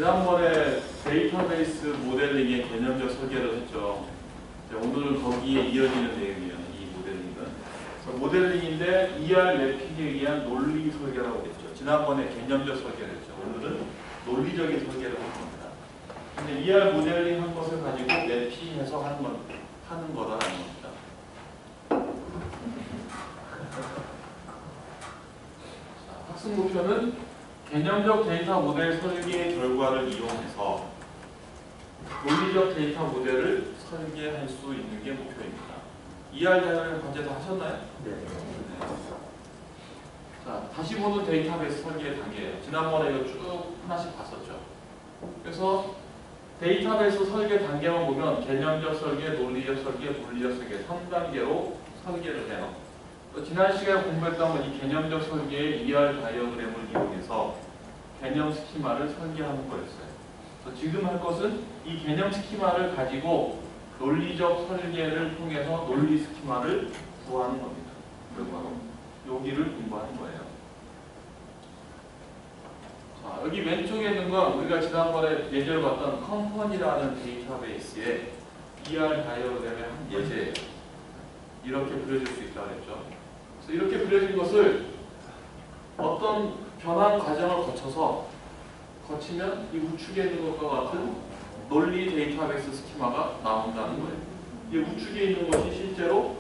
지난번에 데이터베이스 모델링의 개념적 설계를 했죠. 오늘은 거기에 이어지는 내용이에요. 이 모델링은. 그래서 모델링인데 ER 래핑에 의한 논리 설계라고 했죠. 지난번에 개념적 설계를 했죠. 오늘은 논리적인 설계를 할 겁니다. 근데 ER 모델링 한 것을 가지고 래핑 해석하는 거다라는 겁니다. 학습 목표는 개념적 데이터 모델 설계의 결과를 이용해서 논리적 데이터 모델을 설계할 수 있는 게 목표입니다. ER 다이어그램 과제 다 하셨나요? 네. 자, 다시 보는 데이터베이스 설계 단계예요. 지난번에 이거 쭉 하나씩 봤었죠. 그래서 데이터베이스 설계 단계만 보면 개념적 설계, 논리적 설계, 물리적 설계 3단계로 설계를 해요. 지난 시간에 공부했던 건 이 개념적 설계의 ER 다이어그램을 이용해서 개념 스키마를 설계하는 거였어요. 그래서 지금 할 것은 이 개념 스키마를 가지고 논리적 설계를 통해서 논리 스키마를 구하는 겁니다. 그리고 바로 여기를 공부하는 거예요. 자, 여기 왼쪽에 있는 건 우리가 지난번에 예제로 봤던 컴퍼니라는 데이터베이스의 ER 다이어그램의 한 예제예요. 이렇게 그려질 수 있다고 했죠. 그래서 이렇게 그려진 것을 어떤 변환 과정을 거치면 이 우측에 있는 것과 같은 논리 데이터베이스 스키마가 나온다는 거예요. 이 우측에 있는 것이 실제로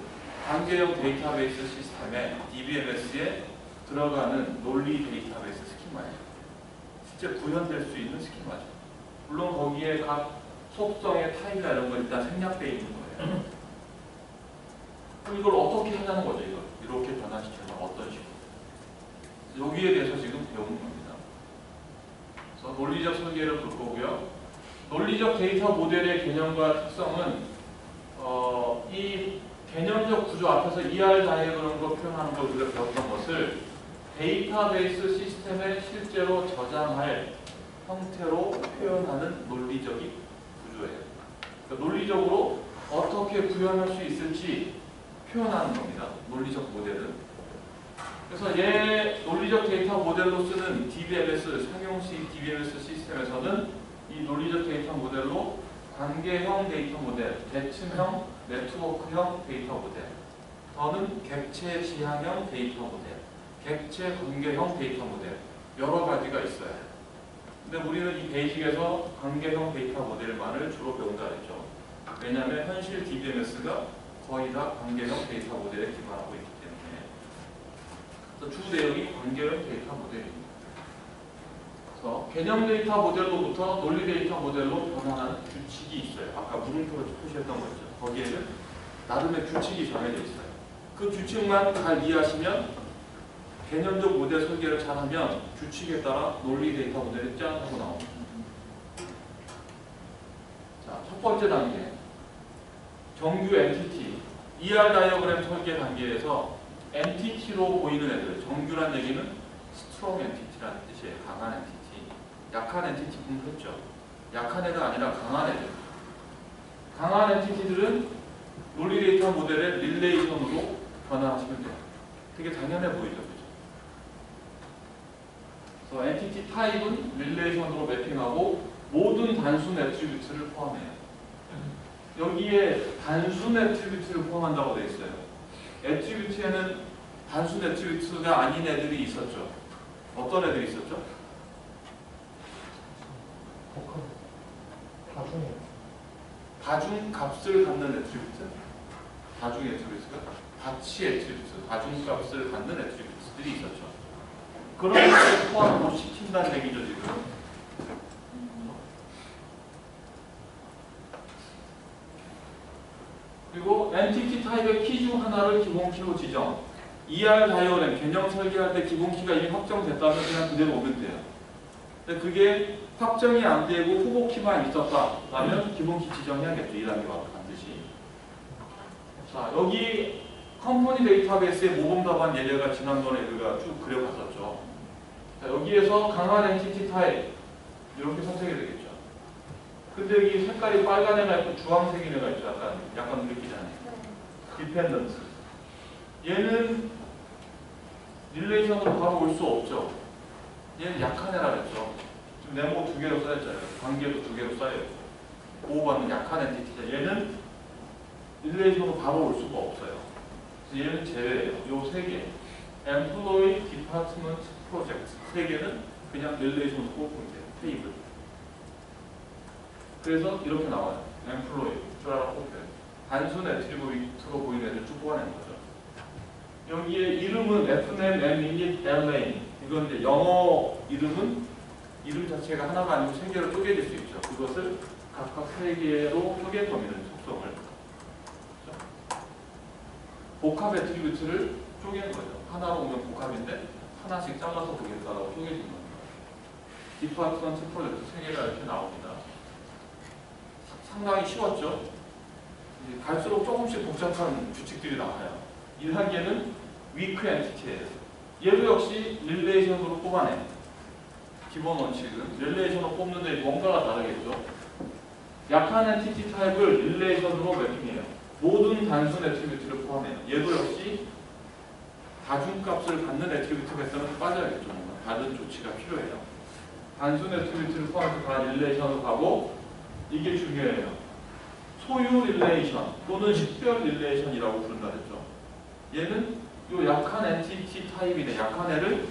관계형 데이터베이스 시스템의 DBMS에 들어가는 논리 데이터베이스 스키마예요. 실제 구현될 수 있는 스키마죠. 물론 거기에 각 속성의 타입이나 이런 거 일단 생략되어 있는 거예요. 이걸 어떻게 하냐는 거죠. 이렇게 변환시키면 어떤 식으로. 여기에 대해서 지금 배우는 겁니다. 그래서 논리적 설계를 볼 거고요. 논리적 데이터 모델의 개념과 특성은 이 개념적 구조 앞에서 ER 다이어그램으로 표현하는 걸 우리가 배웠던 것을 데이터베이스 시스템에 실제로 저장할 형태로 표현하는 논리적인 구조예요. 그러니까 논리적으로 어떻게 구현할 수 있을지 표현하는 겁니다. 논리적 모델은. 그래서 얘 논리적 데이터 모델로 쓰는 DBMS, 상용식 DBMS 시스템에서는 이 논리적 데이터 모델로 관계형 데이터 모델, 대칭형, 네트워크형 데이터 모델, 더는 객체 지향형 데이터 모델, 객체 관계형 데이터 모델 여러 가지가 있어요. 근데 우리는 이 베이직에서 관계형 데이터 모델만을 주로 배운다 했죠. 왜냐하면 현실 DBMS가 거의 다 관계형 데이터 모델에 기반하고 있기 때문에. 주 내용이 관계형 데이터 모델입니다. 그래서 개념 데이터 모델로부터 논리 데이터 모델로 변환하는 규칙이 있어요. 아까 물음표로 표시했던 거 있죠. 거기에는 나름의 규칙이 정해져 있어요. 그 규칙만 잘 이해하시면 개념적 모델 설계를 잘하면 규칙에 따라 논리 데이터 모델이 짠 하고 나옵니다. 자, 첫 번째 단계. 정규 엔티티. ER 다이어그램 설계 단계에서 엔티티로 보이는 애들, 정규란 얘기는 스트롱 엔티티라는 뜻이에요. 강한 엔티티. 약한 엔티티 공부했죠. 약한 애가 아니라 강한 애들. 강한 엔티티들은 논리 데이터 모델의 릴레이션으로 변화하시면 돼요. 되게 당연해 보이죠. 그죠? 그래서 엔티티 타입은 릴레이션으로 매핑하고 모든 단순 애트리뷰트를 포함해요. 여기에 단순 애트리뷰트를 포함한다고 되어 있어요. 애트리뷰트에는 단순 애트리뷰트가 아닌 애들이 있었죠. 어떤 애들이 있었죠? 다중 값을 갖는 애트리뷰트? 다중 애트리뷰트가 가치 애트리뷰트, 다중 값을 갖는 애트리뷰트들이 있었죠. 그런 것을 포함 못 시킨다는 얘기죠, 지금. 그리고 엔티티 타입의 키 중 하나를 기본키로 지정. ER 다이어그램 개념 설계할 때 기본키가 이미 확정됐다면 그냥 그대로 오면 돼요. 근데 그게 확정이 안 되고 후보키만 있었다라면 기본키 지정해야겠죠. 2단계가 반드시. 자, 여기 컴퍼니 데이터베이스의 모범 답안 예제가 지난번에 우리가 쭉 그려봤었죠. 자, 여기에서 강한 엔티티 타입 이렇게 선택이 되겠죠. 근데 여기 색깔이 빨간 애가 있고 주황색인 애가 있죠. 약간 느끼잖아요. 디펜던스. 얘는 릴레이션으로 바로 올 수 없죠. 얘는 약한 애라 그랬죠. 네모 두 개로 쌓였잖아요. 관계도 두 개로 쌓여있고 보호받는 약한 엔티티자. 얘는 릴레이션으로 바로 올 수가 없어요. 그래서 얘는 제외예요. 요 세 개. Employee Department Project 세 개는 그냥 릴레이션으로 꼽으면 돼요. 테이블. 그래서 이렇게 나와요. Employee 쫙 꼽혀요. 단순 애트리뷰트로 보이는 애들 쭉 뽑아낸 거죠. 여기에 이름은 FNAM, MINIT, LANE. 이건 이제 영어 이름은 이름 자체가 하나가 아니고 세 개로 쪼개질 수 있죠. 그것을 각각 세 개로 쪼갤 겁니다. 속성을. 그렇죠? 복합 애트리뷰트를 쪼개는 거죠. 하나로 오면 복합인데 하나씩 잘라서 보겠다라고 쪼개진 겁니다. 디파트먼트 프로젝트 세 개가 이렇게 나옵니다. 상당히 쉬웠죠. 이제 갈수록 조금씩 복잡한 규칙들이 나와요. 1단계는 위크 엔티티예요. 얘도 역시 릴레이션으로 뽑아내. 기본 원칙은 릴레이션으로 뽑는데 뭔가가 다르겠죠. 약한 엔티티 타입을 릴레이션으로 매핑해요. 모든 단순 애트리뷰트를 포함해요. 얘도 역시 다중값을 갖는 애트리뷰트가 있다면 빠져야겠죠. 뭔가 다른 조치가 필요해요. 단순 애트리뷰트를 포함해서 다 릴레이션으로 가고 이게 중요해요. 소유 릴레이션 또는 식별 릴레이션이라고 부른다 그랬죠. 얘는 이 약한 엔티티 타입인데 약한 애를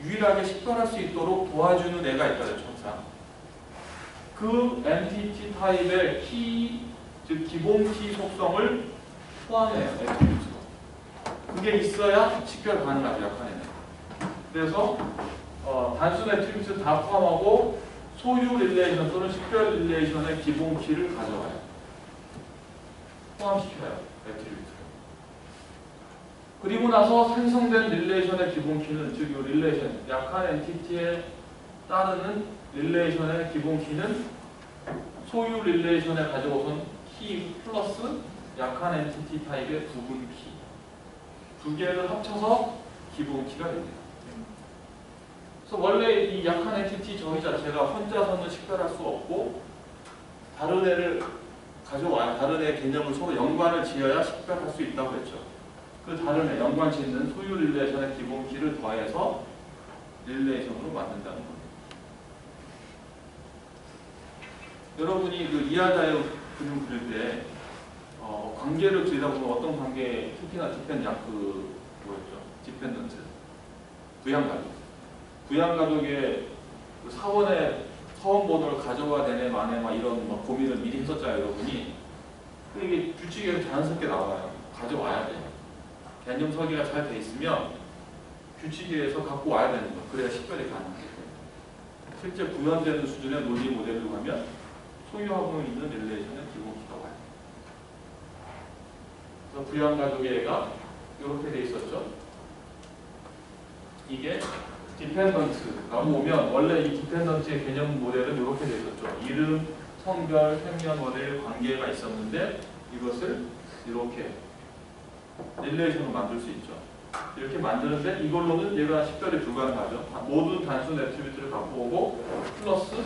유일하게 식별할 수 있도록 도와주는 애가 있다 그랬죠. 항상. 그 엔티티 타입의 키, 즉 기본 키 속성을 포함해요. 애트리뷰트가. 그게 있어야 식별 가능하죠. 약한 애는. 그래서 단순 애트리뷰트 다 포함하고 소유 릴레이션 또는 식별 릴레이션의 기본 키를 가져와요. 포함시켜요. 애트리뷰트. 그리고 나서 생성된 릴레이션의 기본 키는 즉 이 릴레이션 약한 엔티티에 따르는 릴레이션의 기본 키는 소유 릴레이션에 가져오선 키 플러스 약한 엔티티 타입의 부분 키 두 개를 합쳐서 기본 키가 됩니다. 그래서 원래 이 약한 엔티티 저희 자체가 혼자서는 식별할 수 없고 다른 애를 가져와야 다른 애의 개념을 서로 연관을 지어야 식별할 수 있다고 했죠. 그 다른 애 연관 짓는 소유 릴레이션의 기본 키를 더해서 릴레이션으로 만든다는 겁니다. 여러분이 그 이하자의 그림 그릴 때 관계를 그리다 보면 어떤 관계, 특히나 디펜던트, 부양가족. 부양가족의 그 사원의 사원번호를 가져와야 되네, 마네, 막 이런 막 고민을 미리 했었잖아요, 여러분이. 이게 규칙에서 자연스럽게 나와요. 가져와야 돼요. 개념 설계가 잘 돼 있으면 규칙에서 갖고 와야 되는 거. 그래야 식별이 가능해요. 실제 구현되는 수준의 논리 모델로 가면 소유하고 있는 릴레이션의 기본키가 와요. 그래서 부양가족의 애가 이렇게 돼 있었죠. 이게 디펜던트라고 오면 원래 이 디펜던트의 개념 모델은 이렇게 돼 있었죠. 이름, 성별, 생년월일, 관계가 있었는데 이것을 이렇게 릴레이션으로 만들 수 있죠. 이렇게 만드는데 이걸로는 얘가 식별이 불가능하죠. 모든 단순 애트리뷰트를 갖고 오고 플러스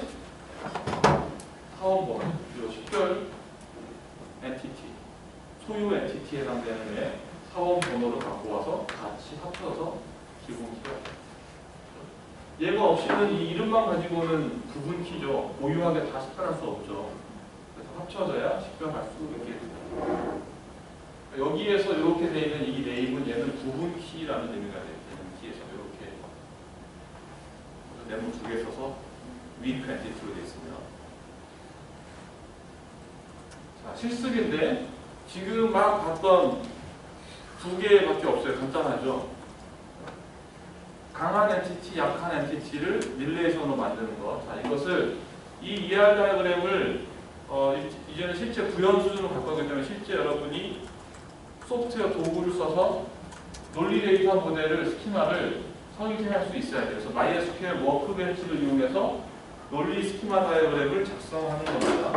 사원번호, 그리고 식별 엔티티, 소유 엔티티에 해당되는 애 사원번호를 갖고 와서 같이 합쳐서 기본키가 돼요. 얘가 없이는 이 이름만 가지고는 부분키죠. 고유하게 다 식별할 수 없죠. 그래서 합쳐져야 식별할 수 있게 됩니다. 여기에서 이렇게 되어 있는 이 네임은 얘는 부분키라는 의미가 돼요. 키에서 이렇게 네모 두 개 써서 위크 엔티티로 되어 있습니다. 자, 실습인데 지금 막 봤던 두 개밖에 없어요. 간단하죠. 강한 엔티티, 약한 엔티티를 릴레이션으로 만드는 것. 자, 이것을 이 ER 다이어그램을 이제는 실제 구현 수준으로 갈 거기 때문에 실제 여러분이 소프트웨어 도구를 써서 논리 데이터 모델을 스키마를 설계할 수 있어야 돼요. 그래서 MySQL 워크벤치를 이용해서 논리 스키마 다이어그램을 작성하는 겁니다.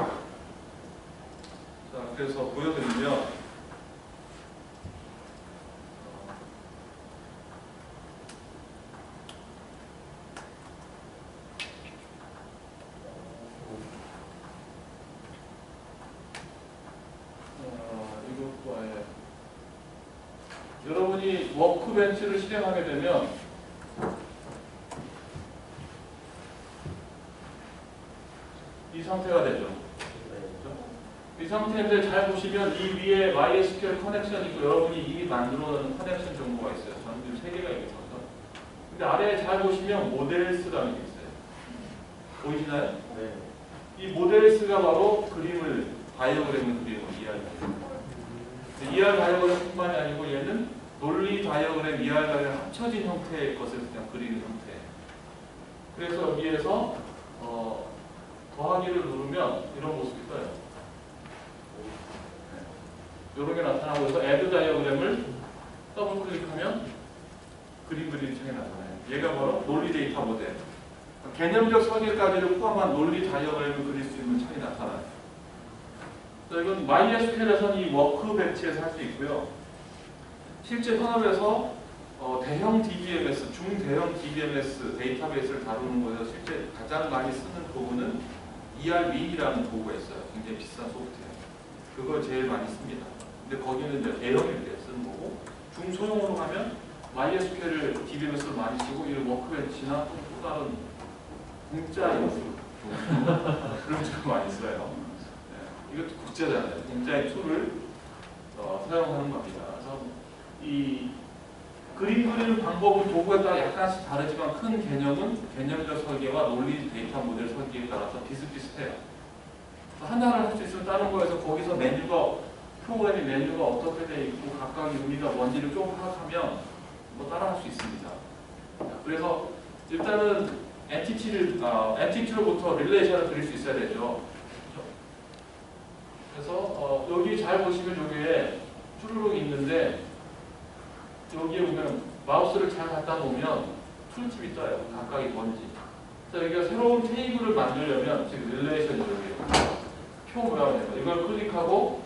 자, 그래서 보여드리면 여러분이 워크벤치를 실행하게 되면 이 상태가 되죠. 이 상태인데 잘 보시면 이 위에 MySQL 커넥션 있고 여러분이 이미 만들어 놓은 커넥션 정보가 있어요. 저는 3개가 있어서. 근데 아래에 잘 보시면 모델스라는 게 있어요. 보이시나요? 네. 이 모델스가 바로 다이어그램을 그리는 ER 다이어그램뿐만이 아니고 얘는 논리 다이어그램, ER 다이어그램 합쳐진 형태의 것을 그냥 그리는 형태. 그래서 여기에서 더하기를 누르면 이런 모습이 떠요. 이런 게 나타나고 해서 add 다이어그램을 더블 클릭하면 그림 그리는 창이 나타나요. 얘가 바로 논리 데이터 모델. 개념적 설계까지를 포함한 논리 다이어그램을 그릴 수 있는 창이 나타나요. 이건 MySQL에서는 이 워크벤치에서 할 수 있고요. 실제 현업에서 대형 DBMS, 중대형 DBMS 데이터베이스를 다루는 곳에서 실제 가장 많이 쓰는 도구는 ER민이라는 도구가 있어요. 굉장히 비싼 소프트웨어. 그걸 제일 많이 씁니다. 근데 거기는 이제 대형일 때 쓰는 거고, 중소형으로 가면 MySQL을 DBMS로 많이 쓰고, 이 워크벤치나 또 다른 공짜인 그런 툴을 많이 써요. 네. 이것도 국제잖아요. 공짜인 툴을 사용하는 겁니다. 그래서 이 그림 그리는 방법은 도구에 따라 약간씩 다르지만 큰 개념은 개념적 설계와 논리 데이터 모델 설계에 따라서 비슷비슷해요. 하나를 할 수 있으면 다른 거에서 거기서 프로그램의 메뉴가 어떻게 되어 있고 각각의 의미가 뭔지를 좀 파악하면 뭐 따라할 수 있습니다. 그래서 일단은 엔티티로부터 릴레이션을 그릴 수 있어야 되죠. 그래서 여기 잘 보시면 여기에 쭈루룩 있는데 여기에 보면 마우스를 잘 갖다 놓으면 툴집이 떠요. 각각이 뭔지. 그래서 여기가 새로운 테이블을 만들려면 지금 릴레이션이 여기 표 모양이에요. 이걸 클릭하고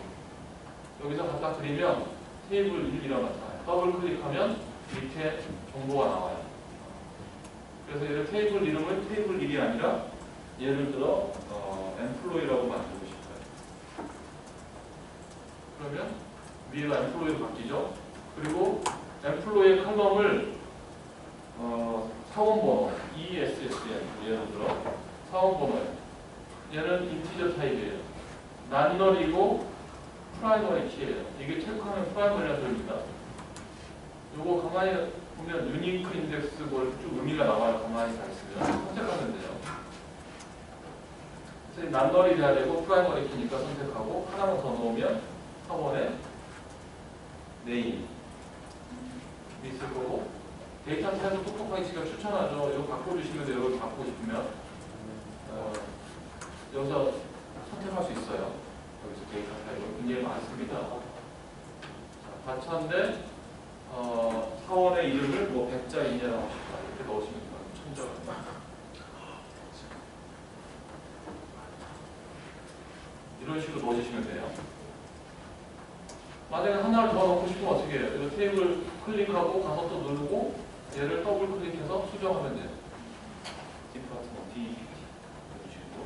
여기서 갖다 그리면 테이블 1이라고 나타나요. 더블 클릭하면 밑에 정보가 나와요. 그래서 얘를 테이블 이름을 테이블 1이 아니라 예를 들어 employee라고 만들고 싶어요. 그러면 위에가 employee로 바뀌죠. 그리고 employee 칼럼을 사원번호 ESSN 예를 들어 사원번호예요. 얘는 인티저 타입이에요. 난널이고 프라이머리 키예요. 이게 체크하면 프라이머리라는 소리입니다. 요거 가만히 보면 유니크 인덱스 쭉 의미가 나와요. 가만히 가 있으면 선택하면 돼요. 그래서 난널이 돼야 되고 프라이머리 키니까 선택하고 하나만 더 넣으면 학원에 네임 있을 거고 데이터 타입을 똑똑하게 지금 추천하죠. 이거 바꿔주시면 돼요. 이걸 바꾸고 싶으면 여기서 선택할 수 있어요. 여기서 데이터 타입은 굉장히 많습니다. 자, 받쳤는데 사원의 이름을 뭐 백자인이라고 하실까 이렇게 넣으시면 돼요. 천자가 이런 식으로 넣어주시면 돼요. 만약에 하나를 더 넣고 싶으면 어떻게 해요? 이 테이블 클릭하고 가서 또 누르고 얘를 더블 클릭해서 수정하면 돼요. 디파트먼트 DET 이런 식으로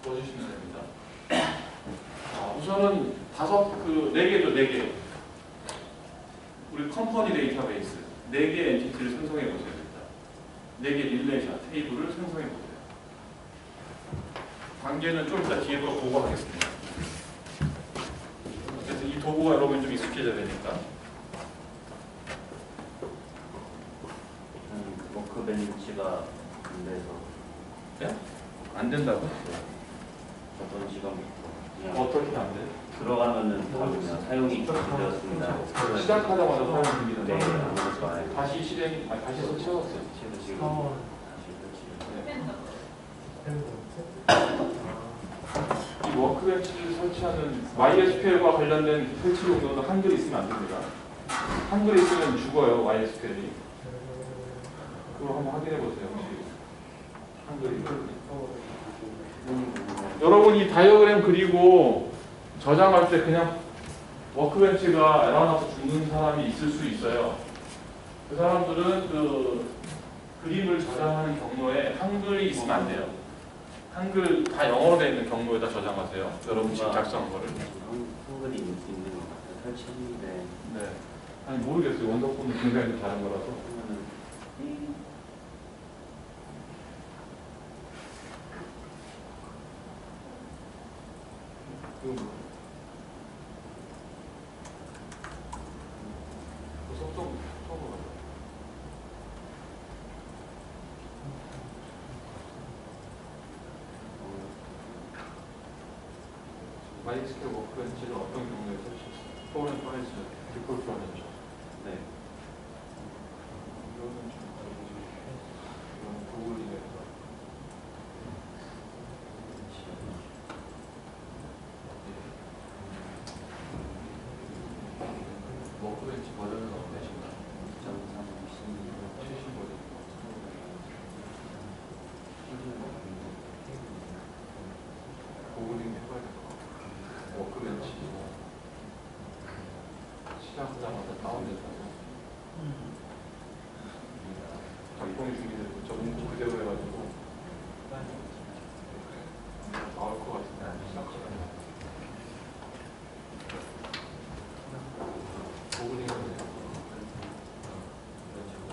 넣어주시면 됩니다. 우선은 4개죠, 4개. 우리 컴퍼니 데이터베이스 4개의 엔티티를 생성해 보셔야 됩니다. 4개 릴레이션 테이블을 생성해 보세요. 관계는 좀 이따 뒤에 거 보고 하겠습니다. 그래서 이 도구가 여러분 좀 익숙해져야 되니까. 워크벤치가 안 돼서. 네? 안 된다고? 어떤 시간부터 그냥 어떻게 안 돼? 들어가면은 다 그냥 사용이 되었습니다. 시작하자마자 사용이 네, 됩니다. 아무것도 안 해요. 다시 다시 설치해왔어요. 지금 이 워크벤치를 설치하는 MySQL과 관련된 설치 용도는 한글이 있으면 안 됩니다. 한글이 있으면 죽어요, MySQL이. 그거 한번 확인해 보세요. 혹시 한글이. 여러분 이 다이어그램 그리고 저장할 때 그냥 워크벤치가 에러나서 죽는 사람이 있을 수 있어요. 그 사람들은 그 그림을 저장하는 경로에 한글이 있으면 안 돼요. 한글 다 영어로 되어 있는 경로에다 저장하세요. 여러분 지금 작성한 거를. 한글이 있는 것 같아요. 설치인데. 네. 아니 모르겠어요. 원서폰은 굉장히 다른 거라서. 마이스케일 워크벤치는 어떤 경우에 설치했어요? 포렌 파이스 디폴트하는죠. 네. 이거는 좀 다르지. 이건 구글링에서 워크벤치 버전은 어떠신가요? 70 버전. 구글링 해봐야 될 것 같아요. 워크벤치 시작하자마자 다운돼서 작동이 중인데 문구 그대로 해가지고 나올 것 같은데 시작하자마자 구글링은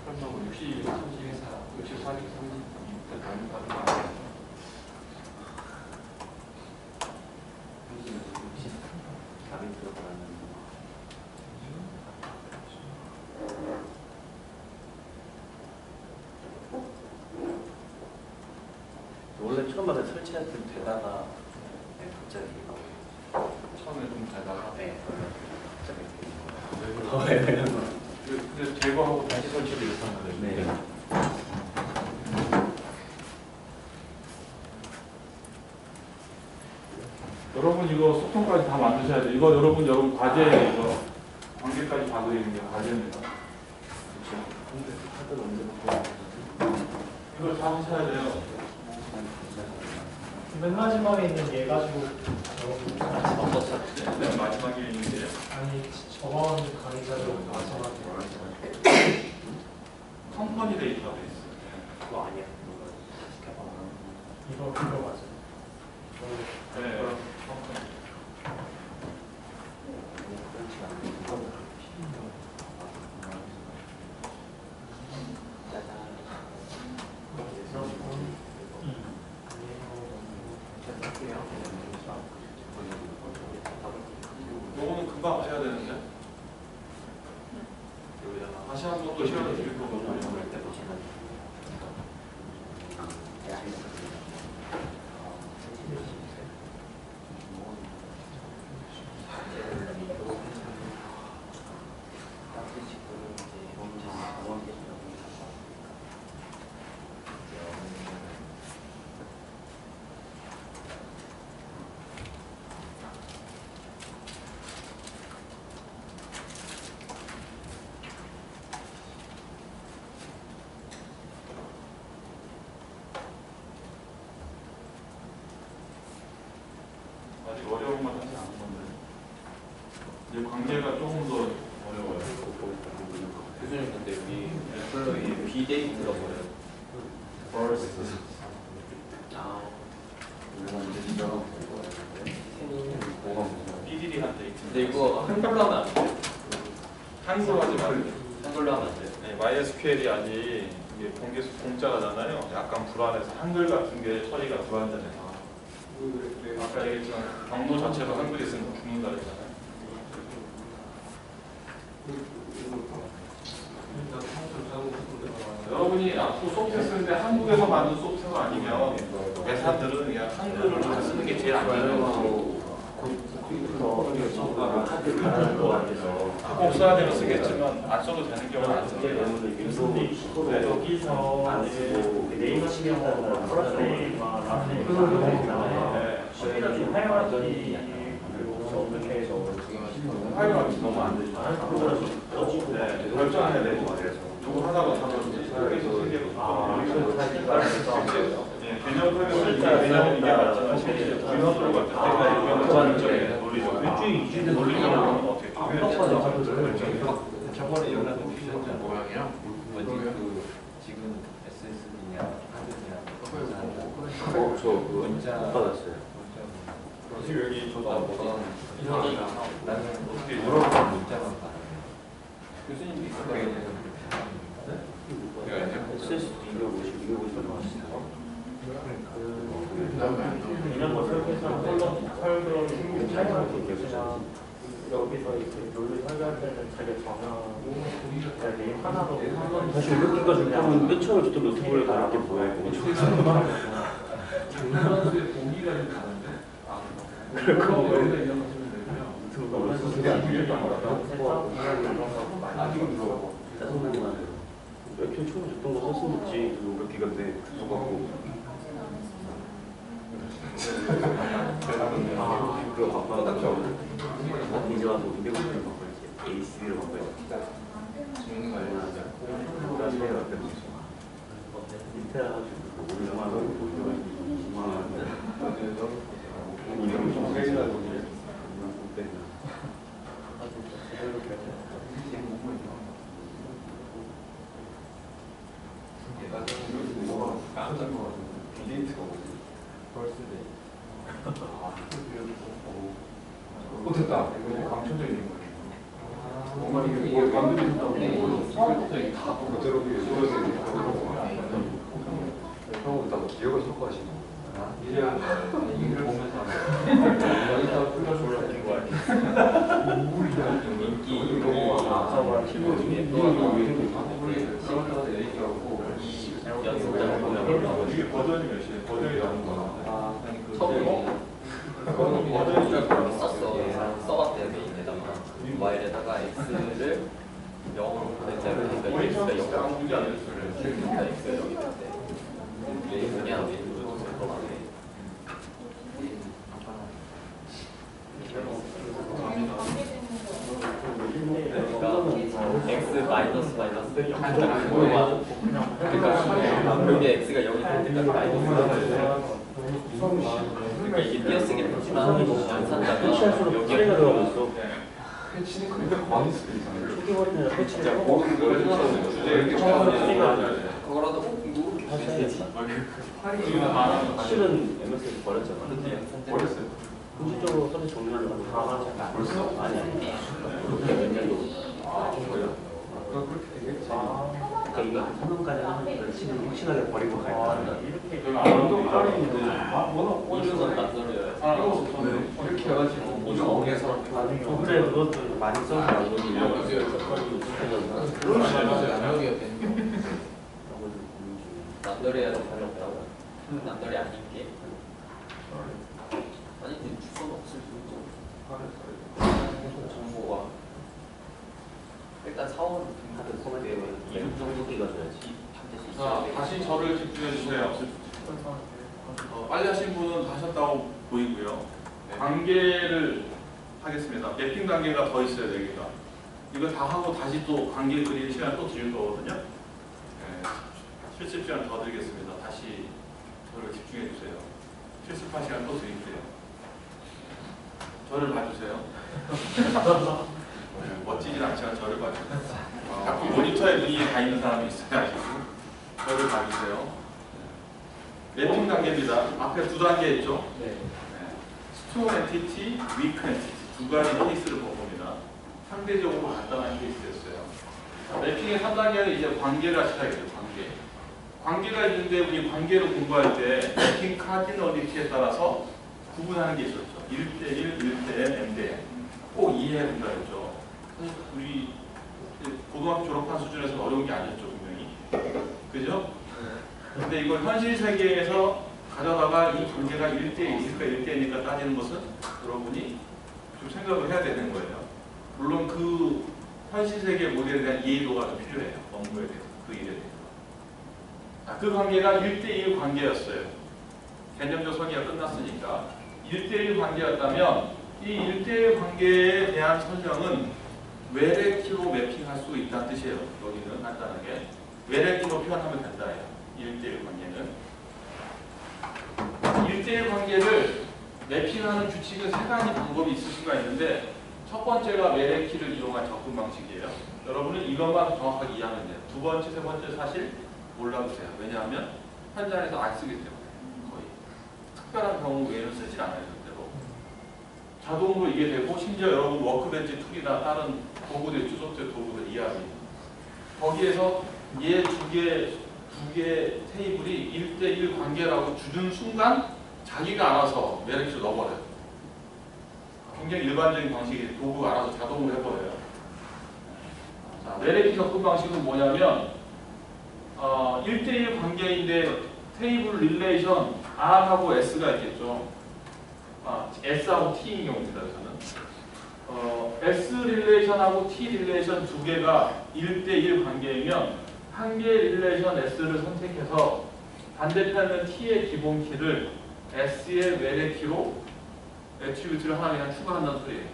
설명은 64, 30 다른 거 아니에요? 답이 들어가는 원래 처음에 설치할 때 되다가 네, 갑자기 처음에 좀 되다가 네, 근데 제거하고 다시 설치를 이렇게 하면 되죠. 네. 여러분 이거 소통까지 다 만드셔야 돼요. 이거 여러분 과제에 이거 관계까지 다 그리는 게 과제입니다. 그렇죠. 근데 카드 언제부터 이걸 다 하셔야 돼요. 맨 마지막에 있는 얘 가지고 맨 마지막에 있는 게 아니 저번 강의 자료 마지막에 컴퍼니 데이터베이스. 그거 아니야? 이거 맞아. 네. 요거는 금방 하셔야 되는데. 다시 한 번 또 시간을 드릴 거거든요. 아직 어려운 건 하지 않은 건데. 이제 관계가 조금 더 어려워요. 교수님 근데 여기 이 비데이트가 뭐예요? 아, 삐디리한 데이트. 근데 이거 한글로 하면 안 돼요? 한국어 하지 말고. 한글로 하면 안 돼요? 네, MySQL이 아직 이게 공짜잖아요. 약간 불안해서 한글 같은 게 처리가 불안정해서. 아까 얘기했지만 경로 자체가 한글에 있으면 죽는다 그랬잖아요. 여러분이 앞으로 소프트웨어 쓰는데 한국에서 만든 소프트웨어가 아니면 회사들은 그냥 한글을 다 쓰는 게 제일 안전해요. 꼭 써야 되면 쓰겠지만 안 써도 되는 경우는 안 써요. 여기서 안 쓰고 네이버 시험하고 플러스네이버 라틴 하이어라키 어떻게 파일이 너무 안 되죠. 네, 결정해야 되고 누구 하나가 사면 설계에서 생계로 개념 설명을 개념은 이게 맞지만 실제 기능으로 같은 데 논리적인 논리적으로 어떻게 저번에 연락 주셨던 모양이랑 뭐지 그 지금 SSD냐 하드냐 저 그거 못 받았어요. 지금 여기 저도 안 보고 나는 어떻게 물어보는 문자만 봐. 교수님도 있을 거예요. SSD 250 나왔어요. 왜냐면 설계상 설계를 차이가 있겠지만 여기서 이렇게 롤을 설계할 때는 자기가 정하고 그냥 내용 하나로 사실 올림픽과 중요한 맨 처음에 줬던 노트북을 가는 게 뭐야? 장난수의 보기가 좀 다른데. 그럴 거 뭐. 원래 이런 거 쓰면 되고요. 짜증나지만 이렇게 처음에 줬던 거 썼으면 됐지. 오래 기간데 그거 갖고 그거 바꿔가지고 이제 와서 250을 바꿔야지. ACD로 바꿔야지. 죽는 거 알려주자. 나중에 바꿔야지. 인텔 해가지고 500만 원, 20만 원. 이름 좀 세일하고 이래. 깜짝 놀랐어. 비데이트가 뭐지? 벌스데이. 됐다. 이거 감춰져 있는 거예요. 뭔가 이게 뭘 만들어준다고 서울부터 다 그대로 형은 다 기억을 섞어 하시네. 이제 이걸 보면서 여기다 풀려주려고 하는 거 아니야? 인기 영화가 실물 중에 또 하나 얘기하고 연습장 보면 이게 버전이 몇이에요? 버전이 나온 거나. 처음으로 그거는 버전을 썼어. 써봤대요 메인에다가 Y에다가 X를 0으로 보냈자 그러니까 모니터 X가 0 문제 안 됐어요. 그러니까 X가 0이 됐대. 그냥 윈도우 될것 같아. 그러니까 X 마이너스 0 딱 그거만 그러니까 그게 X가 0이 될 때까지 마이너스 그러니까 이게 띄어쓰기를 했지만 안 산다면 여기가 들어갔어. 패치는 근데 많이 쓰기 이상해. 초기화는 진짜 패치를 모든 걸 이렇게 그거라도 꼭 이거 이렇게 되지. 실은 MS에서 버렸잖아. 버렸어요. 공식적으로 서류 정리하려고 다 벌써? 아니 그렇게 몇 년도. 그렇게 되겠지. 그러니까 이거 3년까지 하는 걸 실은 확실하게 버리고 가야 돼. 저희가 아무도 빠르는데. 이중은 낯설어요. 이렇게 해가지고 이중에서 그래 그것도 많이 써서 나오고 남들이야 다녔다고. 남들이 아닌 게 아니 근데 주소는 없을 수 있죠. 정보가 일단 사원 다들 소개되고 이름 정도 끼가줘야지. 자, 다시 저를 집중해 주세요. 빨리 하신 분은 다 하셨다고 보이고요. 관계를 하겠습니다. 매핑 단계가 더 있어요, 여기가. 이거 다 하고 다시 또 관계 그리는 시간 또 드릴 거거든요. 네, 실습 시간 더 드리겠습니다. 다시 저를 집중해 주세요. 실습할 시간 또 드릴게요. 저를 봐주세요. 네, 멋지진 않지만 저를 봐주세요. 자꾸 모니터에 눈이 가 있는 사람이 있어야지. 저를 봐주세요. 매핑 단계입니다. 앞에 두 단계 있죠? 네. 스트롱 엔티티, 위크 엔티티 두 가지 케이스를 본 겁니다. 상대적으로 간단한 케이스였어요. 매핑의 3단계는 이제 관계가 시작이죠. 관계. 관계가 있는데 우리 관계를 공부할 때 매핑 카디널리티에 따라서 구분하는 게 있었죠. 1대1, 1대 n, m대 꼭 이해해야 된다 했죠. 우리 고등학교 졸업한 수준에서는 어려운 게 아니었죠. 분명히. 그죠? 근데 이걸 현실 세계에서 가져다가 이 관계가 1대1이니까 1대1이니까 따지는 것은 여러분이 좀 생각을 해야 되는 거예요. 물론 그 현실 세계 모델에 대한 이해도가 좀 필요해요. 업무에 대해서, 그 일에 대해서. 자, 그 관계가 1대1 관계였어요. 개념적 설계가 끝났으니까 1대1 관계였다면 이 1대1 관계에 대한 설명은 외래키로 매핑할 수 있다는 뜻이에요. 여기는 간단하게 외래키로 표현하면 된다예요. 1대1 관계는 1대1 관계를 매핑하는 규칙은 세 가지 방법이 있을 수가 있는데 첫 번째가 외래키를 이용한 접근 방식이에요. 여러분은 이것만 정확하게 이해하면 돼요. 두 번째, 세 번째 사실 몰라도 돼요. 왜냐하면 현장에서 안 쓰기 때문에 거의 특별한 경우 외에는 쓰질 않아요. 절대로. 자동으로 이게 되고 심지어 여러분 워크벤치 툴이나 다른 도구들, 소프트웨어 도구들 이해하면 거기에서 얘 두 두 개의 테이블이 1대1 관계라고 주는 순간 자기가 알아서 매력키를 넣어버려요. 굉장히 일반적인 방식이 도구가 알아서 자동으로 해버려요. 자, 매력키 접근 방식은 뭐냐면 1대1 관계인데 테이블 릴레이션 R하고 S가 있겠죠. S하고 T인 경우입니다. 저는 S 릴레이션하고 T 릴레이션 두 개가 1대1 관계이면 한 개의 릴레이션 S를 선택해서 반대편은 T의 기본 키를 S의 외래 키로 애트리뷰트를 하나 그냥 추가한다는 소리예요.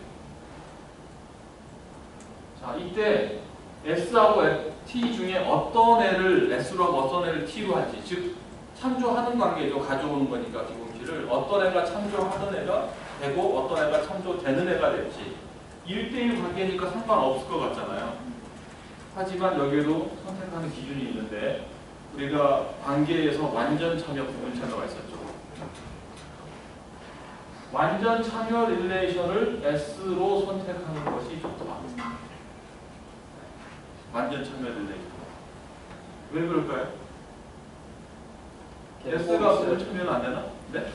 자, 이때 S하고 T 중에 어떤 애를 S로 하고 어떤 애를 T로 할지, 즉 참조하는 관계죠. 가져오는 거니까 기본 키를 어떤 애가 참조하는 애가 되고 어떤 애가 참조되는 애가 될지 1대1 관계니까 상관없을 것 같잖아요. 하지만 여기에도 선택하는 기준이 있는데 우리가 관계에서 완전 참여, 부분 참여가 있었죠. 완전 참여 릴레이션을 S로 선택하는 것이 좋다. 완전 참여 릴레이션. 왜 그럴까요? S가 부분 참여는 안 되나? 네?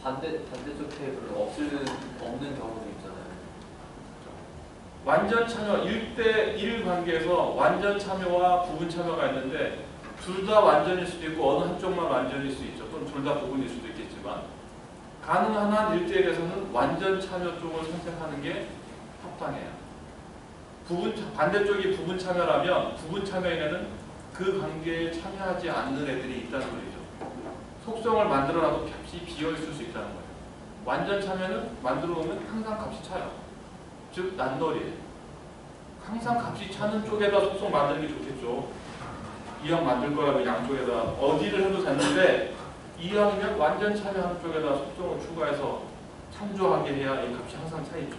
반대쪽 테이블은 없는 경우도 있잖아요. 완전 참여 1대1 관계에서 완전 참여와 부분 참여가 있는데 둘 다 완전일 수도 있고 어느 한쪽만 완전일 수 있죠. 또는 둘 다 부분일 수도 있겠지만 가능한 한 1대1에서는 완전 참여 쪽을 선택하는 게 합당해요. 반대쪽이 부분 참여라면 부분 참여인에는 그 관계에 참여하지 않는 애들이 있다는 소리죠. 속성을 만들어놔도 값이 비어있을 수 있다는 거예요. 완전 참여는 만들어 놓으면 항상 값이 차요. 즉 난널이에요. 항상 값이 차는 쪽에다 속성 만드는 게 좋겠죠. 이항 만들 거라면 양쪽에다 어디를 해도 되는데 이항이면 완전 참여하는 쪽에다 속성을 추가해서 참조하게 해야 이 값이 항상 차 있죠.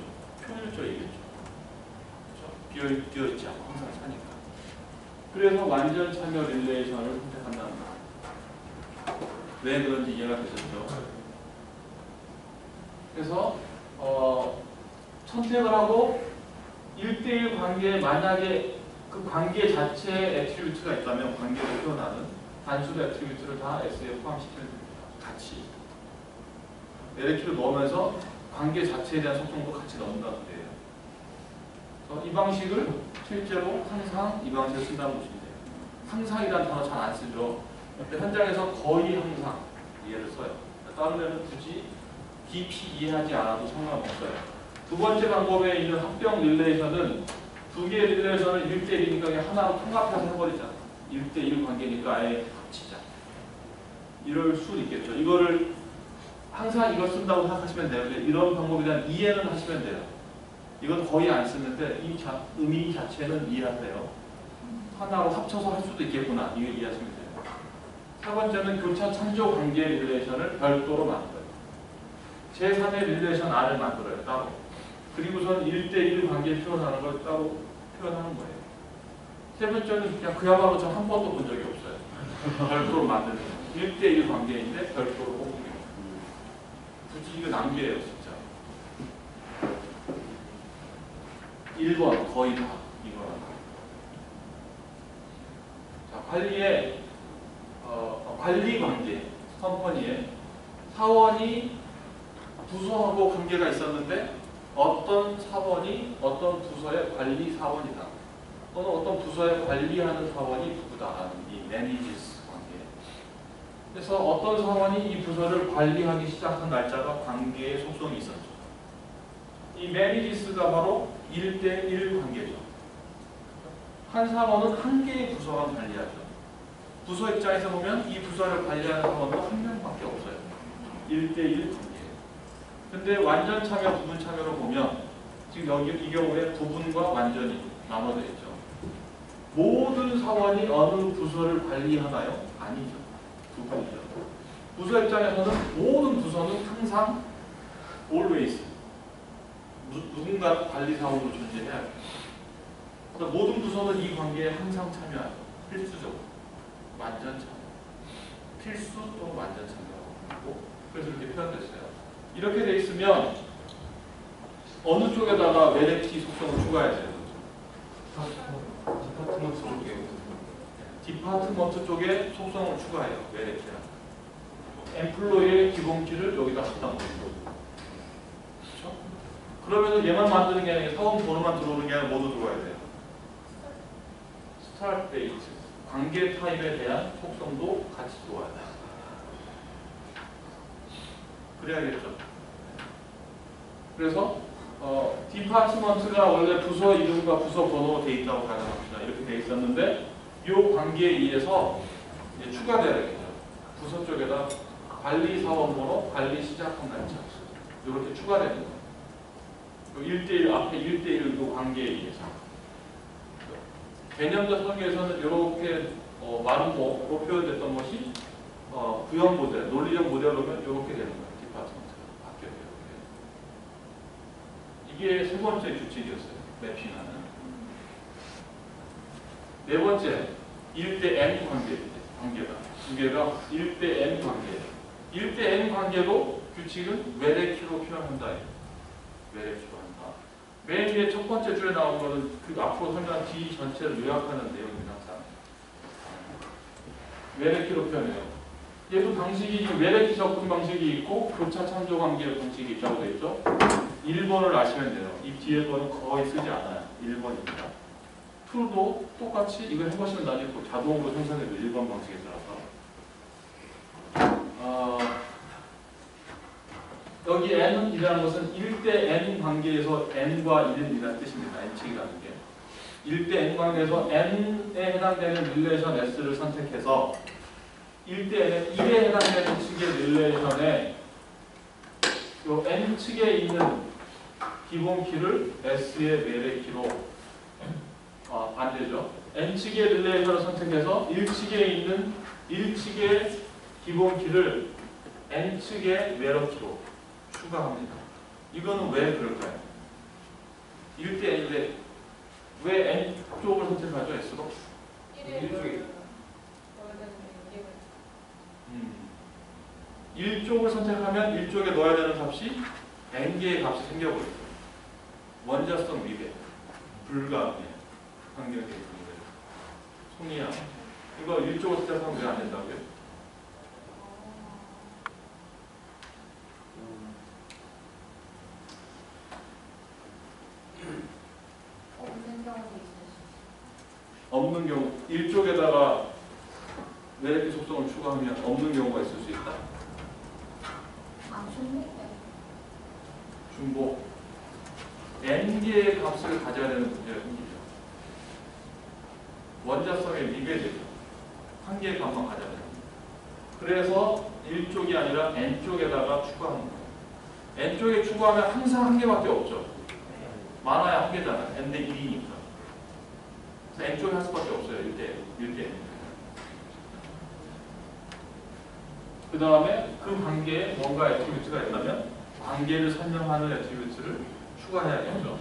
효율적이겠죠. 그렇죠? 비어있지 않고 항상 차니까. 그래서 완전 참여 릴레이션을 선택한다는 거예요. 왜 그런지 이해가 되셨죠? 그래서 선택을 하고 1대1 관계에 만약에 그 관계 자체에 애트리뷰트가 있다면 관계를 표현하는 단순 애트리뷰트를 다 S에 포함시키면 됩니다. 같이. LAQ를 넣으면서 관계 자체에 대한 속성도 같이 넣는다는 거예요. 그래서 이 방식을 실제로 항상 이 방식을 쓴다고 보시면 돼요. 항상이라는 단어 잘 안 쓰죠. 근데 현장에서 거의 항상 이해를 써요. 다른 데는 굳이 깊이 이해하지 않아도 상관없어요. 두 번째 방법에 있는 합병 릴레이션은 두 개의 릴레이션을 1대1이니까 그냥 하나로 통합해서 해버리자. 1대1 관계니까 아예 합치자. 이럴 수 있겠죠. 이거를 항상 이걸 쓴다고 생각하시면 돼요. 이런 방법에 대한 이해는 하시면 돼요. 이건 거의 안 쓰는데 이 의미 자체는 이해하세요. 하나로 합쳐서 할 수도 있겠구나. 이걸 이해하시면 돼요. 세 번째는 교차 참조 관계 릴레이션을 별도로 만들어요. 제3의 릴레이션 R을 만들어요. 따로. 그리고선 1대1 관계 표현하는 걸 따로 표현하는 거예요. 세 번째는 그냥 그야말로 전 한 번도 본 적이 없어요. 별도로 만드는 거. 1대1 관계인데 별도로 뽑는 거. 굳이 이거 낭비예요, 진짜. 1번 거의 다 이거라. 자, 관리 관계, 컴퍼니에 사원이 부서하고 관계가 있었는데 어떤 사원이 어떤 부서의 관리 사원이다. 또는 어떤 부서에 관리하는 사원이 누구다라는 이 매니지스 관계. 그래서 어떤 사원이 이 부서를 관리하기 시작한 날짜가 관계의 속성이 있었죠. 이 매니지스가 바로 1대1 관계죠. 한 사원은 한 개의 부서만 관리하죠. 부서 입장에서 보면 이 부서를 관리하는 사원도 한 명밖에 없어요. 1대1 관계. 근데 완전 참여, 부분 참여로 보면 지금 여기 이 경우에 부분과 완전이 나눠져 있죠. 모든 사원이 어느 부서를 관리하나요? 아니죠. 부분이죠. 부서 입장에서는 모든 부서는 항상 always 누군가 관리 사원으로 존재해야 해요. 그래서 모든 부서는 이 관계에 항상 참여하죠. 필수적으로. 완전 참여. 필수 또는 완전 참여하고 그래서 이렇게 표현됐어요. 이렇게 돼 있으면 어느 쪽에다가 매력키 속성을 추가해야 돼요. 디파트먼트 쪽에 속성을 추가해요. 외래키랑. 엠플로이의 기본키를 여기다 갖다 놓는 거죠. 그렇죠? 그러면 얘만 만드는 게 아니라 사원 번호만 들어오는 게 아니라 모두 들어와야 돼요. 스타트 데이트, 관계 타입에 대한 속성도 같이 들어와야 돼요. 그래야겠죠. 그래서 디파트먼트가 원래 부서 이름과 부서 번호로 돼 있다고 가정합시다. 이렇게 돼 있었는데 이 관계에 의해서 이제 추가돼야 되겠죠. 부서 쪽에다 관리 사원 번호, 관리 시작한 날짜 이렇게 추가되는 거예요. 1대1 앞에 1대1 그 관계에 의해서 개념적 설계에서는 이렇게 마름모로 표현됐던 것이 구형 모델, 논리적 모델로면 이렇게 되는 거예요. 디파트먼트가 바뀌어요. 이게 세 번째 규칙이었어요. 매핑하는. 네 번째, 1대 n 관계가. 두 개가 1대 n 관계. 1대 n 관계도 규칙은 외래키로 표현한다. 외래키로 한다. 맨 위에 첫 번째 줄에 나온 거는 그 앞으로 설명한 D 전체를 요약하는 내용입니다. 항상. 외래키로 표현해요. 얘도 방식이 외래키 접근 방식이 있고 교차 참조 관계 방식이 있다고 되어 있죠. 1번을 아시면 돼요. 이 뒤에 거는 거의 쓰지 않아요. 1번입니다. 툴도 똑같이 이걸 해보시면 나중에 자동으로 생성해도 1번 방식에 따라서 여기 n이라는 것은 1대 n 관계에서 n과 1이라는 뜻입니다. n칙이라는 게 1대 n 관계에서 n에 해당되는 릴레이션 s를 선택해서 1대 n의 1에 해당되는 측의 릴레이션에 요 n측에 있는 기본키를 s의 외래키로 반대죠. n측의 릴레이션을 선택해서 1측에 있는 1측의 기본키를 n측의 외래키로 추가합니다. 이거는 왜 그럴까요? 1대 n인데 왜 n 쪽을 선택하죠? s로? 1쪽이 1쪽을 선택하면 1쪽에 넣어야 되는 값이 n개의 값이 생겨버려요. 원자성 위배, 불가, 관계가 되어 있습니다. 송이야, 이거 1쪽을 선택하면 왜 안 된다고요? 없는 경우, 1쪽에다가 외래키 속성을 추가하면 없는 경우가 있을 수 있다. 중복. n개의 값을 가져야 되는 문제가 생기죠. 원자성에 미배되죠. 한 개의 값만 가져야 됩니다. 그래서 1쪽이 아니라 n쪽에다가 추가하는 거예요. n쪽에 추가하면 항상 한 개밖에 없죠. 많아야 한 개잖아요. n대 1이니까. 그래서 n쪽에 할 수밖에 없어요. 1대. 그 다음에 그 관계에 뭔가 애트리뷰트가 있다면 관계를 설명하는 애트리뷰트를 추가해야겠죠.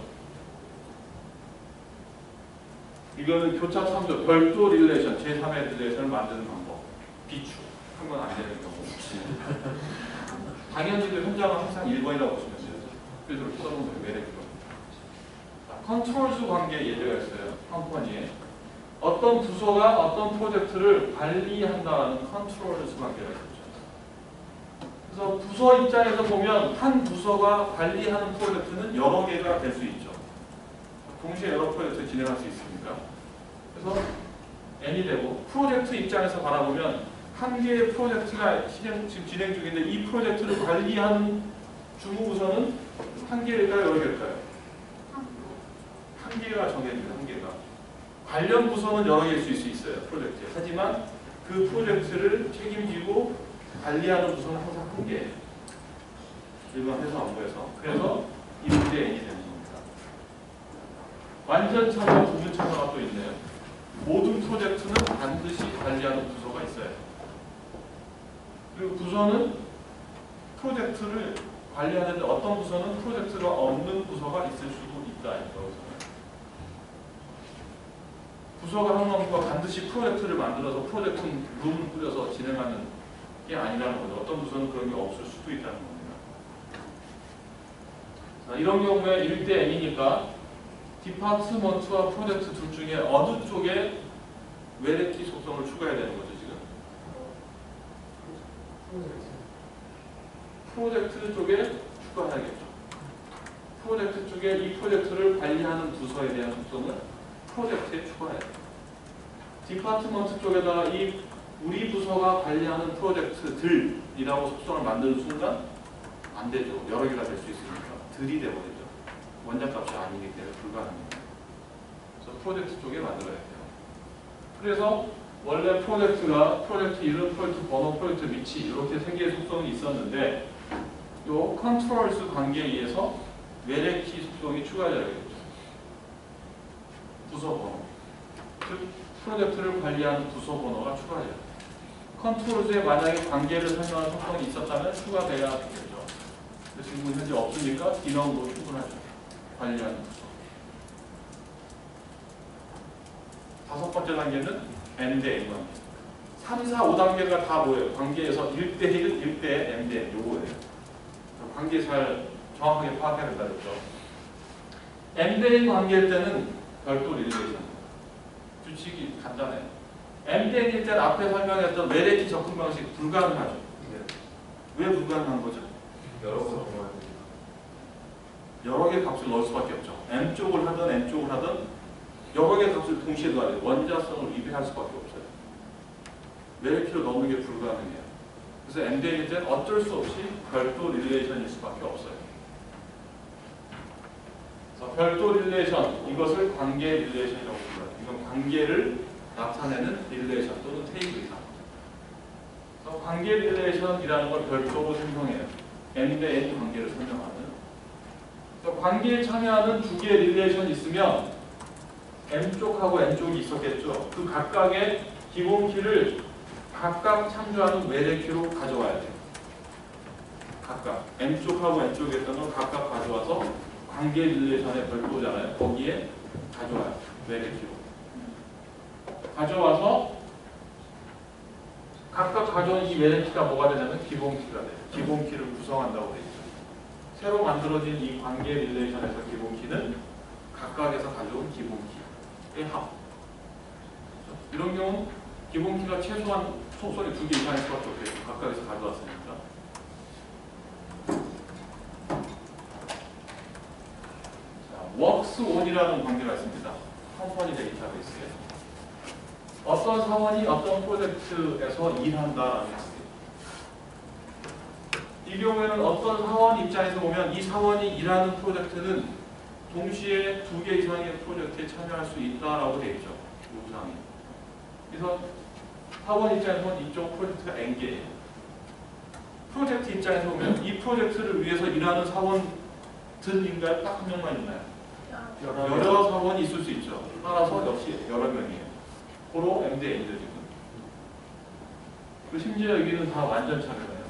이거는 교차 참조, 별도 릴레이션, 제3의 릴레이션을 만드는 방법. 비추. 한 건 안 되는 경우. 당연히 그 현장은 항상 1번이라고 보시면 돼요. 그래서 이렇게 써놓은 거예요. 외래키로. 컨트롤스 관계 예제가 있어요. 컴퍼니에. 어떤 부서가 어떤 프로젝트를 관리한다는 컨트롤스 관계가 있죠. 그래서 부서 입장에서 보면 한 부서가 관리하는 프로젝트는 여러 개가 될 수 있죠. 동시에 여러 프로젝트를 진행할 수 있습니다. 그래서 n이 되고 프로젝트 입장에서 바라보면 한 개의 프로젝트가 지금 진행 중인데 이 프로젝트를 관리하는 주무부서는 한 개일까요? 여러 개일까요? 한 개가 정해집니다. 한 개가. 관련 부서는 여러 개일 수 있어요. 프로젝트에. 하지만 그 프로젝트를 책임지고 관리하는 부서는 항상 한 개예요. 일반 회사 업무에서. 그래서 1대 n이 되는 겁니다. 완전 참여, 부분 참여가 또 있네요. 모든 프로젝트는 반드시 관리하는 부서가 있어야 해요. 그리고 부서는 프로젝트를 관리하는데 어떤 부서는 프로젝트가 없는 부서가 있을 수도 있다. 부서가 하는 업무가 반드시 프로젝트를 만들어서 프로젝트 룸을 꾸려서 진행하는 게 아니라는 거죠. 어떤 부서는 그런 게 없을 수도 있다는 겁니다. 자, 이런 경우에 1대 n이니까 디파트먼트와 프로젝트 둘 중에 어느 쪽에 외래키 속성을 추가해야 되는 거죠 지금? 프로젝트 쪽에 추가해야겠죠. 프로젝트 쪽에 이 프로젝트를 관리하는 부서에 대한 속성은 프로젝트에 추가해야 돼요. 디파트먼트 쪽에다가 이 우리 부서가 관리하는 프로젝트들이라고 속성을 만드는 순간 안 되죠. 여러 개가 될 수 있으니까 들이 되버리죠. 원자값이 아니기 때문에 불가능합니다. 그래서 프로젝트 쪽에 만들어야 돼요. 그래서 원래 프로젝트가 프로젝트 이름, 프로젝트 번호, 프로젝트 위치 이렇게 세 개의 속성이 있었는데 요 컨트롤스 관계에 의해서 외래키 속성이 추가되어야겠죠. 부서 번호, 즉 프로젝트를 관리하는 부서 번호가 추가돼요. 컨트롤스에 만약에 관계를 설명하는 속성이 있었다면 추가돼야 되겠죠. 지금 현재 없으니까 디넘으로 충분하죠. 관리하는 부서. 다섯 번째 단계는 N 대 N 관계. 3, 4, 5단계가 다 뭐예요? 관계에서 1대 1, 1대 N 대 N 요거예요. 관계 잘 정확하게 파악해야 된다 그랬죠. N 대 N 관계일 때는 별도 릴레이션. 규칙이 간단해요. M 대 N일 때는 앞에 설명했던 외래키 접근 방식 불가능하죠. 왜 불가능한 거죠? 여러 개의 값을 넣을 수밖에 없죠. M 쪽을 하든 N 쪽을 하든 여러 개의 값을 동시에 넣어야 돼요. 원자성을 위배할 수밖에 없어요. 외래키로 넣는 게 불가능해요. 그래서 M 대 N일 때는 어쩔 수 없이 별도 릴레이션일 수밖에 없어요. 그래서 별도 릴레이션, 이것을 관계 릴레이션이라고 불러요. 이건 관계를 나타내는 릴레이션 또는 테이블이다. 그래서 관계 릴레이션이라는 걸 별도로 생성해요. N 대 N 관계를 설명하는. 그래서 관계에 참여하는 두 개의 릴레이션이 있으면 M 쪽하고 N 쪽이 있었겠죠. 그 각각의 기본 키를 각각 참조하는 외래키로 가져와야 돼요. 각각 M 쪽하고 N 쪽에 있던 걸 각각 가져와서 관계 릴레이션의 별도잖아요. 거기에 가져와요. 외래키로. 가져와서 각각 가져온 이 외래키가 뭐가 되냐면 기본키가 돼요. 기본키를 구성한다고 되어 있죠. 새로 만들어진 이 관계 릴레이션에서 기본키는 각각에서 가져온 기본키의 합. 이런 경우는 기본키가 최소한 속성이 2개 이상일 수밖에 없겠죠. 각각에서 가져왔으니까. works on이라는 관계가 있습니다. 컴퍼니 데이터베이스에. 어떤 사원이 어떤 프로젝트에서 일한다라는 뜻이에요. 이 경우에는 어떤 사원 입장에서 보면 이 사원이 일하는 프로젝트는 동시에 2개 이상의 프로젝트에 참여할 수 있다라고 되어 있죠. 요구사항이. 그래서 사원 입장에서 보면 이쪽 프로젝트가 N개예요. 프로젝트 입장에서 보면 이 프로젝트를 위해서 일하는 사원들인가요? 딱 한 명만 있나요? 여러 사원이 있을 수 있죠. 따라서 역시 여러 명이에요. 고로 M 대 N이죠 지금. 그 심지어 여기는 다 완전 차례예요.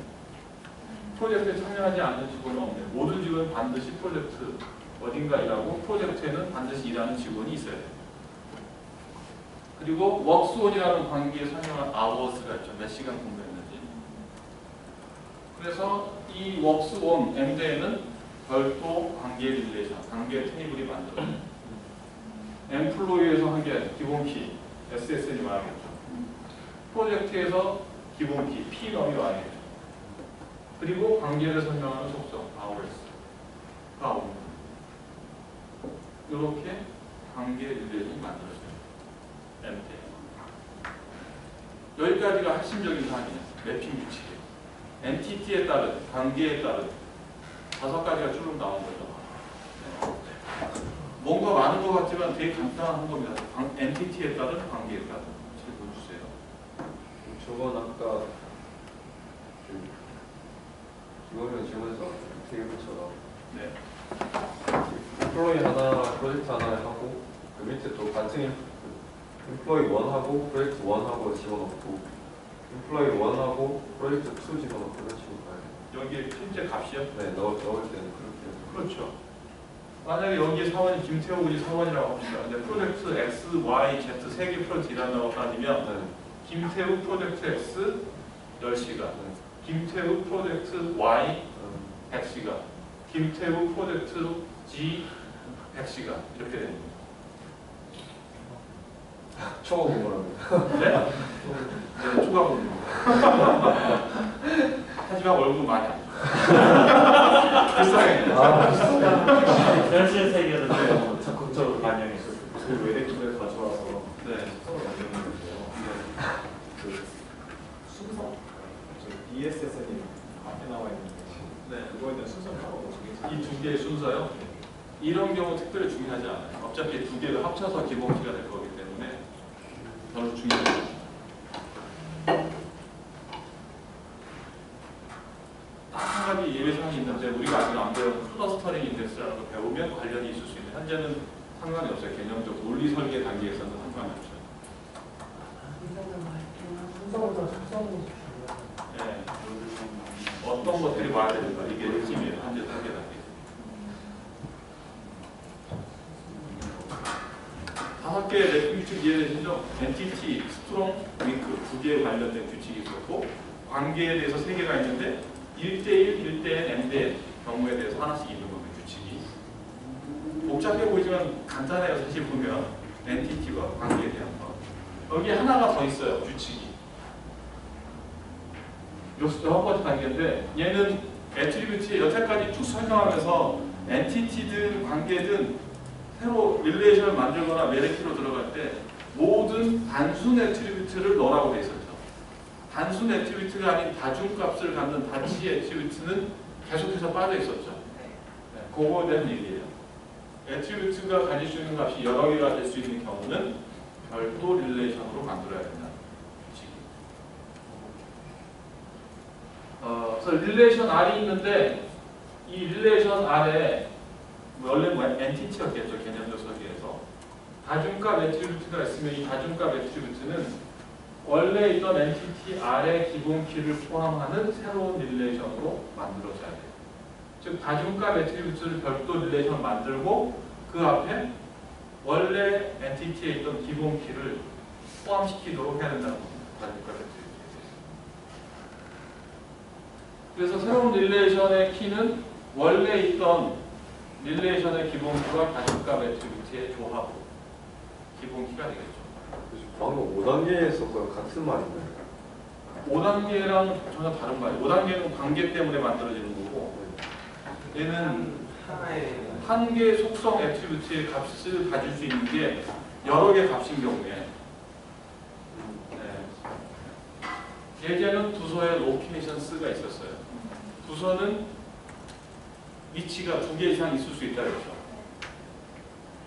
프로젝트에 참여하지 않는 직원은 없네요. 모든 직원은 반드시 프로젝트 어딘가 일하고 프로젝트에는 반드시 일하는 직원이 있어야 돼요. 그리고 works on이라는 관계에 설명한 hours가 있죠. 몇 시간 공부했는지. 그래서 이 works on M 대 N은 별도 관계 릴레이션, 관계 테이블이 만들어요. 엠플로이에서 한 게 기본키, SSN이 와야겠죠. 프로젝트에서 기본키, P넘이 와야겠죠. 그리고 관계를 설명하는 속성, hours, hour. 이렇게 관계 릴레이션이 만들어져요. MT. 여기까지가 핵심적인 사항이에요. 매핑 규칙이에요. NTT에 따른, 관계에 따른 5가지가 쭉 나온 거죠. 네. 뭔가 많은 것 같지만 되게 간단한 겁니다. NTT에 따른 관계에 따른. 잘 보여주세요. 저건 아까 김원현 질문에서 테이블처럼 네. 인플로이 하나, 프로젝트 하나 하고 그 밑에 또 같은 인플로이 1하고 프로젝트 1하고 집어넣고 인플로이 1하고 프로젝트 2 집어넣고 그런 식으로 가야 돼요. 여기에 실제 값이요? 네, 넣을 때는 그렇게 해서. 그렇죠. 만약에 여기 사원이 김태호지 사원이라고 합시다. 근데 프로젝트 X, Y, Z 3개 프로젝트 일한다고 따지면 네. 김태우 프로젝트 X 10시간, 김태우 프로젝트 Y 100시간, 김태우 프로젝트 G 100시간 이렇게 되는 거예요. 초과 공부랍니다. 네? 네, 초과 공부. 하지만 월급 많이 안 줘요. 불쌍해. 현실 세계를 좀 적극적으로 반영했어요. 그 외래기를 가져와서 네. 수성을 만들었는데요. 그 순서, ESS님 앞에 나와 있는데 네. 그거에 대한 순서를 따로 정해서 이 두 개의 순서요. 이런 경우 특별히 중요하지 않아요. 어차피 두 개를 합쳐서 기본키가 될 거기 때문에 별로 중요하지 않아요. 딱 한 가지 예외사항이 있는데 우리가 아직 안 배운 클러스터링 인덱스라는 걸 배우면 관련이 있을 수 있는데 현재는 상관이 없어요. 개념적 논리 설계 단계에서는 상관이 없어요. 네. 어떤 것들이 와야 되는가 이게 핵심이에요. 현재 설계 단계. 5개의 랩 규칙 이해되시죠? 엔티티, 스트롱, 윙크 두 개에 관련된 규칙이 있었고 관계에 대해서 3개가 있는데 1대1, 1대 n, n대 경우에 대해서 하나씩 있는 겁니다. 규칙이. 복잡해 보이지만 간단해요. 사실 보면 엔티티와 관계에 대한 거. 여기 하나가 더 있어요. 규칙이. 여섯 번째 단계인데 얘는 애트리뷰트에 여태까지 쭉 설명하면서 엔티티든 관계든 새로 릴레이션을 만들거나 메리키로 들어갈 때 모든 단순 애트리뷰트를 넣으라고 돼 있었죠. 단순 애트리뷰트가 아닌 다중값을 갖는 다치 애트리뷰트는 계속해서 빠져 있었죠. 네, 그거에 대한 얘기예요. 애트리뷰트가 가질 수 있는 값이 여러 개가 될 수 있는 경우는 별도 릴레이션으로 만들어야 된다. 그래서 릴레이션 R이 있는데 이 릴레이션 R에 원래 엔티티였겠죠. 개념적 설계에서 다중값 애트리뷰트가 있으면 이 다중값 애트리뷰트는 원래 있던 엔티티 R의 기본키를 포함하는 새로운 릴레이션으로 만들어져야 돼요. 즉 다중값 애트리뷰트를 별도 릴레이션 만들고 그 앞에 원래 엔티티에 있던 기본키를 포함시키도록 해야 된다는 겁니다. 다중값 애트리뷰트에 대해서. 그래서 새로운 릴레이션의 키는 원래 있던 릴레이션의 기본키와 다중값 애트리뷰트의 조합으로 기본키가 되겠죠. 방금 5단계에서 거의 같은 말인가요? 5단계랑 전혀 다른 말이에요. 5단계는 관계 때문에 만들어지는 거고 얘는 한 개의 속성 애트리뷰트의 값을 가질 수 있는 게 여러 개 값인 경우에 예제는 두서에 로케이션스가 있었어요. 두서는 위치가 2개 이상 있을 수 있다 그랬죠.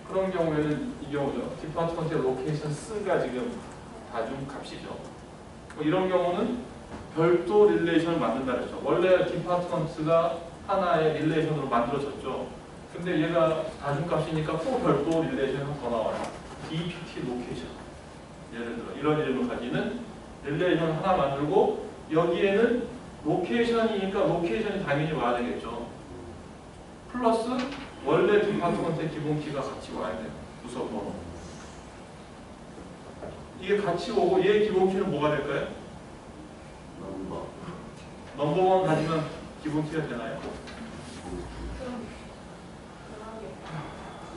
그런 경우에는 이 경우죠. 디파트먼트의 로케이션스가 지금 다중값이죠. 뭐 이런 경우는 별도 릴레이션을 만든다 그랬죠. 원래 디파트먼트가 하나의 릴레이션으로 만들어졌죠. 근데 얘가 다중값이니까 또 별도 릴레이션이 더 나와요. DPT 로케이션. 예를 들어 이런 이름을 가지는 릴레이션 하나 만들고 여기에는 로케이션이니까 로케이션이 당연히 와야 되겠죠. 플러스 원래 디파트먼트의 기본키가 같이 와야 돼요. 부서 번호. 이게 같이 오고 얘 기본키는 뭐가 될까요? 넘버원 가지면 기본키가 되나요?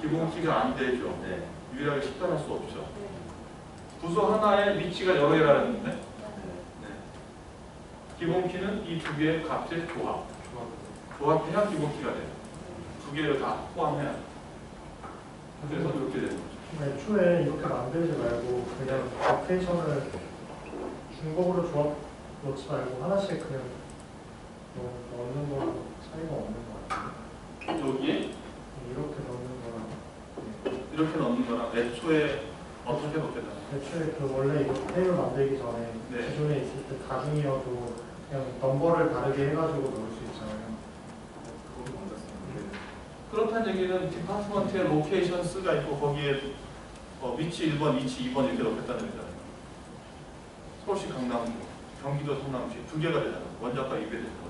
기본키가 안 되죠. 네. 유일하게 식별할 수 없죠. 부서 하나에 위치가 여러 개가 있는데 기본키는 이 두 개의 값의 조합. 조합해야 기본키가 돼요. 두 개를 다 포함해야 돼요. 그래서 이렇게 되는 거죠. 애초에 이렇게 만들지 말고 그냥 로케이션을 중복으로 조합 놓지 말고 하나씩 그냥 넣는 거랑 차이가 없는 거 같아요. 여기에 이렇게 넣는 거랑 이렇게 넣는 거랑 애초에 어떻게 넣겠다. 애초에 그 원래 이거 테이블 만들기 전에 네. 기존에 있을 때 다중이어도 그냥 넘버를 다르게 해가지고 넣을 수 있잖아요. 그렇다는 얘기는 디파트먼트의 로케이션스가 있고 거기에 위치 1번, 위치 2번 이렇게 넣겠다는 얘기잖아요. 서울시 강남구, 경기도 성남시 두 개가 되잖아요. 원작과 이배되는 거죠.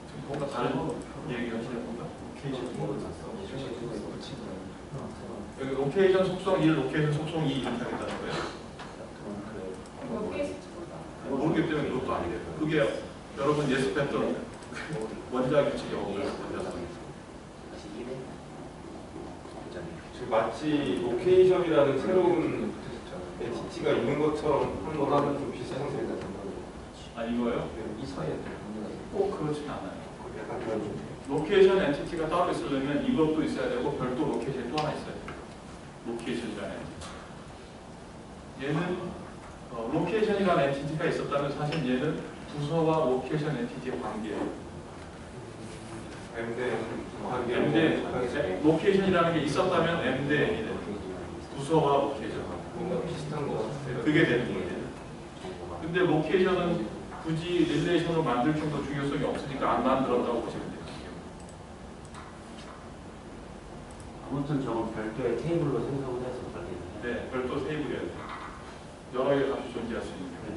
지금 뭔가 다른 얘기 하시는 건가? 여기 로케이션 속성 1, 로케이션 속성 2 이렇게 하겠다는 거예요? 모르기 때문에 그것도 아니겠죠. 그게 여러분 예습했던 원작 규칙이 없어요. 지금 마치 로케이션이라는 새로운 엔티티가 있는 것처럼 한 거랑은 좀 비슷한 생각이 듭니다. 아 이거요? 이 사이에 꼭 그렇진 않아요. 약간 그런 로케이션 엔티티가 따로 있으려면 이것도 있어야 되고 별도 로케이션이 또 하나 있어야 돼요. 로케이션이라는 엔티티. 얘는 로케이션이라는 엔티티가 있었다면 사실 얘는 부서와 로케이션 엔티티의 관계예요. M 로케이션이라는 게 있었다면 M 대 N이 돼요. 부서와 로케이션. 뭔가 비슷한 거 같아요. 그게 되는 거예요. 근데 로케이션은 굳이 릴레이션을 만들 정도 중요성이 없으니까 안 만들었다고 보시면 돼요. 아무튼 저건 별도의 테이블로 생성을 해서 만들겠네요. 네, 별도 테이블이어야 돼요. 여러 개의 값이 존재할 수 있는 경우.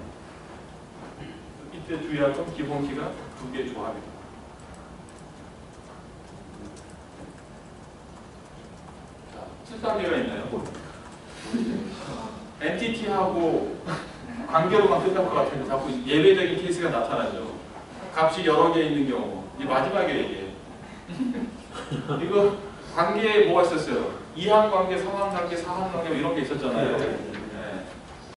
이때 주의할 건 기본키가 두 개의 조합이다. 자, 7단계가 있나요? 엔티티하고 관계로만 끝날 것 같은데 자꾸 예외적인 케이스가 나타나죠. 값이 여러 개 있는 경우. 이 마지막에 얘기해요. 이거 관계에 뭐가 있었어요? 이항관계, 상항관계, 사항관계 이런 게 있었잖아요.